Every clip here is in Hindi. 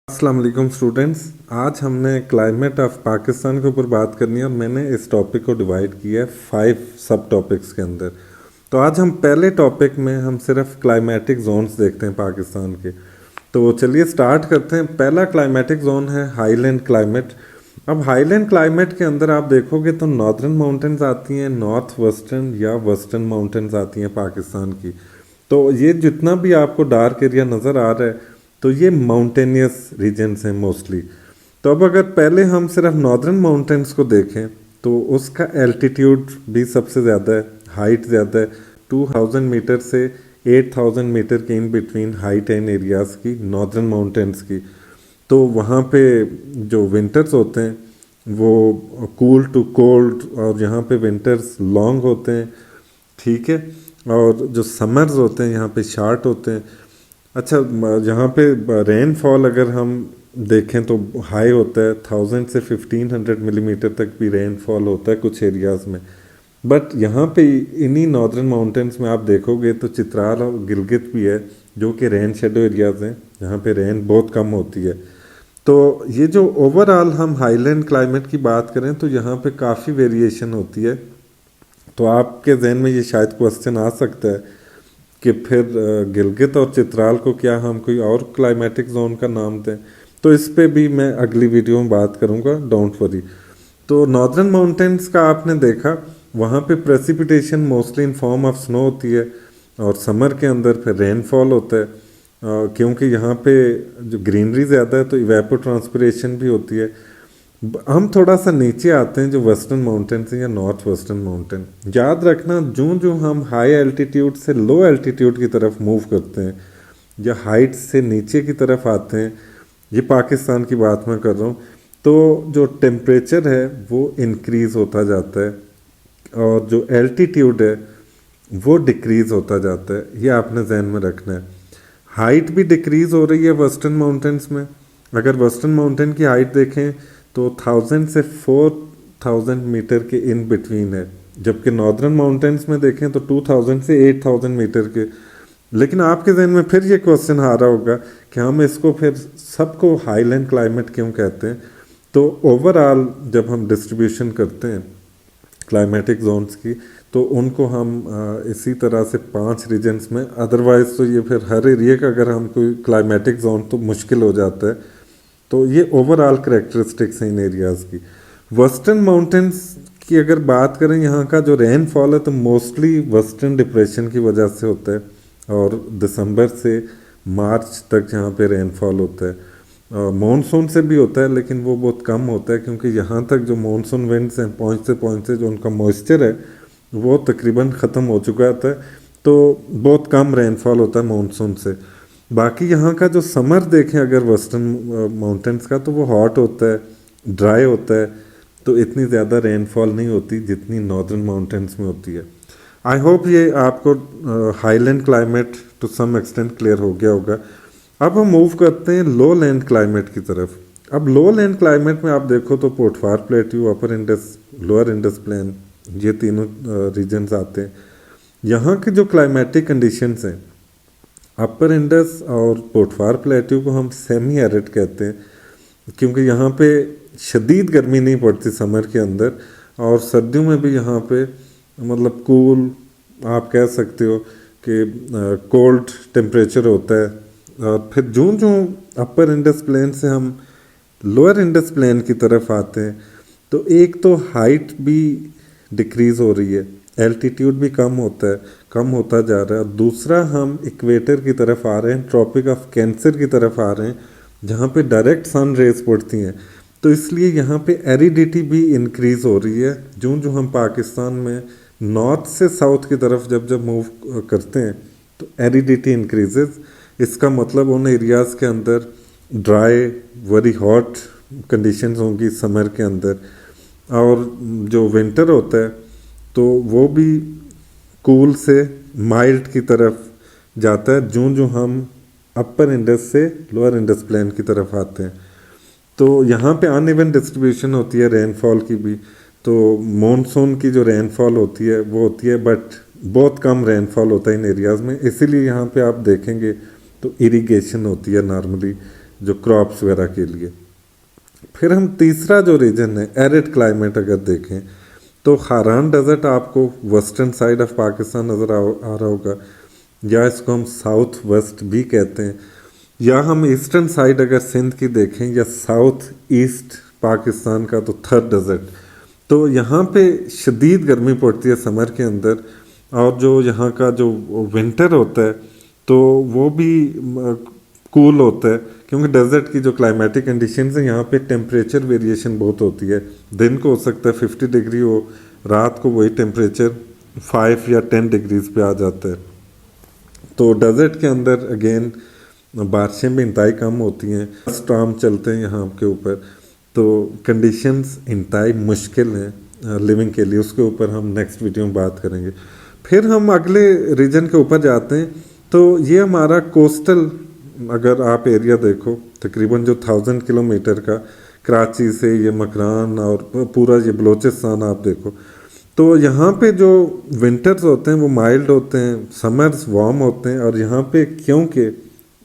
अस्सलाम वालेकुम स्टूडेंट्स। आज हमने क्लाइमेट ऑफ पाकिस्तान के ऊपर बात करनी है और मैंने इस टॉपिक को डिवाइड किया है 5 सब टॉपिक्स के अंदर। तो आज हम पहले टॉपिक में हम सिर्फ क्लाइमेटिक जोन्स देखते हैं पाकिस्तान के। तो चलिए स्टार्ट करते हैं। पहला क्लाइमेटिक जोन है हाईलैंड क्लाइमेट। अब हाईलैंड क्लाइमेट के अंदर आप देखोगे तो नॉर्दर्न माउंटेन्स आती हैं, नॉर्थ वेस्टर्न या वेस्टर्न माउंटेन्स आती हैं पाकिस्तान की। तो ये जितना भी आपको डार्क एरिया नज़र आ रहा है तो ये माउंटेनियस रीजन्स हैं मोस्टली। तो अब अगर पहले हम सिर्फ नॉर्दर्न माउंटेन्स को देखें तो उसका एल्टीट्यूड भी सबसे ज़्यादा है, हाइट ज़्यादा है। 2000 मीटर से 8000 मीटर के in between height in areas की नॉर्दर्न माउंटेन्स की। तो वहाँ पे जो विंटर्स होते हैं वो कूल टू कोल्ड, और यहाँ पे विंटर्स लॉन्ग होते हैं, ठीक है। और जो समर्स होते हैं यहाँ पे शार्ट होते हैं। अच्छा, यहाँ पे रेनफॉल अगर हम देखें तो हाई होता है, 1000 से 1500 मिलीमीटर तक भी रेनफॉल होता है कुछ एरियाज़ में। बट यहाँ पे इन्हीं नॉर्दर्न माउंटेन्स में आप देखोगे तो चित्राल और गिलगित भी है जो कि रेन शेडो एरियाज़ हैं, जहाँ पे रेन बहुत कम होती है। तो ये जो ओवरऑल हम हाईलैंड क्लाइमेट की बात करें तो यहाँ पे काफ़ी वेरिएशन होती है। तो आपके जहन में ये शायद क्वेश्चन आ सकता है कि फिर गिलगित और चित्राल को क्या हम कोई और क्लाइमेटिक जोन का नाम दें। तो इस पे भी मैं अगली वीडियो में बात करूँगा, डोंट वरी। तो नॉर्दर्न माउंटेन्स का आपने देखा, वहाँ पे precipitation mostly in form of snow होती है, और समर के अंदर फिर रेनफॉल होता है। क्योंकि यहाँ पे जो ग्रीनरी ज़्यादा है तो इवेपो ट्रांसपिरेशन भी होती है। हम थोड़ा सा नीचे आते हैं जो वेस्टर्न माउंटेन्स हैं या नॉर्थ वेस्टर्न माउंटेन। याद रखना, जो जो हम हाई एल्टीट्यूड से लो एल्टीट्यूड की तरफ मूव करते हैं या हाइट से नीचे की तरफ आते हैं, ये पाकिस्तान की बात मैं कर रहा हूँ, तो जो टेम्परेचर है वो इंक्रीज़ होता जाता है और जो एल्टीट्यूड है वो डिक्रीज़ होता जाता है। ये आपने जहन में रखना है। हाइट भी डिक्रीज़ हो रही है वेस्टर्न माउंटेन्स में। अगर वेस्टर्न माउंटेन की हाइट देखें तो 1000 से 4000 मीटर के इन बिटवीन है, जबकि नॉर्दर्न माउंटेन्स में देखें तो 2000 से 8000 मीटर के। लेकिन आपके जहन में फिर ये क्वेश्चन आ रहा होगा कि हम इसको फिर सबको हाईलैंड क्लाइमेट क्यों कहते हैं। तो ओवरऑल जब हम डिस्ट्रीब्यूशन करते हैं क्लाइमेटिक जोन्स की तो उनको हम इसी तरह से 5 रीजन्स में, अदरवाइज तो ये फिर हर एरिया का अगर हम कोई क्लाइमेटिक जोन तो मुश्किल हो जाता है। तो ये ओवरऑल करेक्टरिस्टिक्स हैं इन एरियाज़ की। वेस्टर्न माउंटेन्स की अगर बात करें, यहाँ का जो रेनफॉल है तो मोस्टली वेस्टर्न डिप्रेशन की वजह से होता है, और दिसंबर से मार्च तक यहाँ पे रेनफॉल होता है। मॉनसून से भी होता है लेकिन वो बहुत कम होता है, क्योंकि यहाँ तक जो मॉनसून विंड्स हैं पहुँचते जो उनका मॉइस्चर है वो तकरीबन ख़त्म हो चुका होता है, तो बहुत कम रेनफॉल होता है मॉनसून से। बाकी यहाँ का जो समर देखें अगर वेस्टर्न माउंटेन्स का, तो वो हॉट होता है, ड्राई होता है, तो इतनी ज़्यादा रेनफॉल नहीं होती जितनी नॉर्दर्न माउंटेन्स में होती है। आई होप ये आपको highland climate to some extent clear हो गया होगा। अब हम मूव करते हैं लो लैंड क्लाइमेट की तरफ। अब लो लैंड क्लाइमेट में आप देखो तो पोटवार प्लेट्यू, अपर इंडस, लोअर इंडस प्लेन, ये तीनों रीजन्स आते हैं। यहाँ की जो क्लाइमेटिक कंडीशंस हैं, अपर इंडस और पोटवार प्लेट्यू को हम सेमी एरिड कहते हैं, क्योंकि यहाँ पे शदीद गर्मी नहीं पड़ती समर के अंदर, और सर्दियों में भी यहाँ पे मतलब कूल आप कह सकते हो कि कोल्ड टेम्परेचर होता है। और फिर जो अपर इंडस प्लेन से हम लोअर इंडस प्लेन की तरफ आते हैं तो एक तो हाइट भी डिक्रीज़ हो रही है, एल्टीट्यूड भी कम होता जा रहा है। दूसरा, हम इक्वेटर की तरफ आ रहे हैं, ट्रॉपिक ऑफ कैंसर की तरफ आ रहे हैं, जहाँ पे डायरेक्ट सन रेज पड़ती हैं। तो इसलिए यहाँ पे एरिडिटी भी इंक्रीज़ हो रही है। जो हम पाकिस्तान में नॉर्थ से साउथ की तरफ जब मूव करते हैं तो एरिडिटी इंक्रीजेज। इसका मतलब उन एरियाज़ के अंदर ड्राई, वेरी हॉट कंडीशंस होंगी समर के अंदर, और जो विंटर होता है तो वो भी कूल से माइल्ड की तरफ जाता है जो हम अपर इंडस से लोअर इंडस प्लेन की तरफ आते हैं। तो यहाँ पे अनइवन डिस्ट्रीब्यूशन होती है रेनफॉल की भी। तो मॉनसून की जो रेनफॉल होती है वो होती है, बट बहुत कम रेनफॉल होता है इन एरियाज़ में। इसीलिए यहाँ पे आप देखेंगे तो इरिगेशन होती है नॉर्मली, जो क्रॉप्स वगैरह के लिए। फिर हम तीसरा जो रीजन है एरिड क्लाइमेट अगर देखें तो खारान डेजर्ट आपको वेस्टर्न साइड ऑफ पाकिस्तान नज़र आ रहा होगा, या इसको हम साउथ वेस्ट भी कहते हैं, या हम ईस्टर्न साइड अगर सिंध की देखें या साउथ ईस्ट पाकिस्तान का तो थर डेजर्ट। तो यहाँ पे शदीद गर्मी पड़ती है समर के अंदर, और जो यहाँ का जो विंटर होता है तो वो भी कूल होता है, क्योंकि डेजर्ट की जो क्लाइमेटिक कंडीशंस हैं यहाँ पे टेम्परेचर वेरिएशन बहुत होती है। दिन को हो सकता है 50 डिग्री हो, रात को वही टेम्परेचर 5 या 10 डिग्रीज पे आ जाता है। तो डेजर्ट के अंदर अगेन बारिशें भी इंतहाई कम होती हैं, स्टॉर्म चलते हैं यहाँ के ऊपर, तो कंडीशंस इंतहाई मुश्किल हैं लिविंग के लिए। उसके ऊपर हम नेक्स्ट वीडियो में बात करेंगे। फिर हम अगले रीजन के ऊपर जाते हैं, तो ये हमारा कोस्टल अगर आप एरिया देखो तकरीबन जो 1000 किलोमीटर का कराची से ये मकरान और पूरा ये बलोचिस्तान आप देखो, तो यहाँ पे जो विंटर्स होते हैं वो माइल्ड होते हैं, समर्स वार्म होते हैं, और यहाँ पे क्योंकि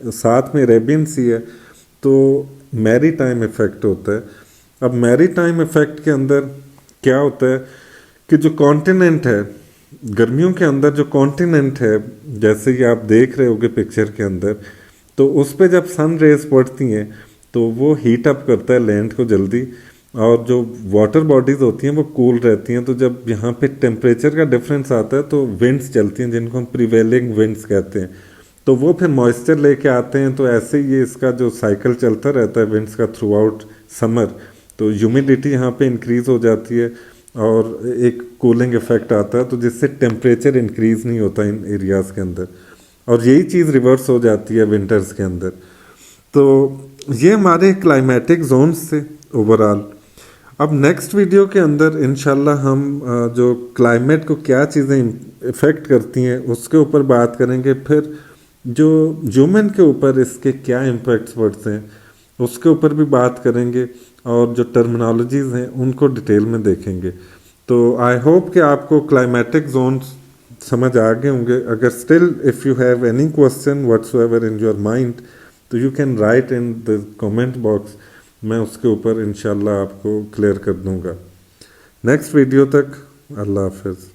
साथ में अरेबियन सी है तो मैरी टाइम इफ़ेक्ट होता है। अब मैरी टाइम इफ़ेक्ट के अंदर क्या होता है कि जो कॉन्टिनेंट है, गर्मियों के अंदर जो कॉन्टिनेंट है जैसे कि आप देख रहे होगे पिक्चर के अंदर, तो उस पर जब सन रेज पड़ती हैं तो वो हीट अप करता है लैंड को जल्दी, और जो वाटर बॉडीज़ होती हैं वो कूल रहती हैं। तो जब यहाँ पे टेम्परेचर का डिफरेंस आता है तो विंड्स चलती हैं जिनको हम प्रिवेलिंग विंड्स कहते हैं, तो वो फिर मॉइस्चर लेके आते हैं। तो ऐसे ही ये इसका जो साइकिल चलता रहता है विंड्स का थ्रू आउट समर, तो ह्यूमिडिटी यहाँ पे इंक्रीज़ हो जाती है और एक कूलिंग इफेक्ट आता है, तो जिससे टेम्परेचर इंक्रीज़ नहीं होता इन एरियाज़ के अंदर, और यही चीज़ रिवर्स हो जाती है विंटर्स के अंदर। तो ये हमारे क्लाइमेटिक जोन्स थे ओवरऑल। अब नेक्स्ट वीडियो के अंदर इंशाल्लाह हम जो क्लाइमेट को क्या चीज़ें इफ़ेक्ट करती हैं उसके ऊपर बात करेंगे। फिर जो ह्यूमन के ऊपर इसके क्या इम्पैक्ट्स पड़ते हैं उसके ऊपर भी बात करेंगे, और जो टर्मिनोलॉजीज़ हैं उनको डिटेल में देखेंगे। तो आई होप कि आपको क्लाइमेटिक जोन्स समझ आ गए होंगे। अगर still if you have any question whatsoever in your mind तो you can write in the comment box, मैं उसके ऊपर इंशाल्लाह आपको क्लियर कर दूंगा। नेक्स्ट वीडियो तक अल्लाह हाफिज़।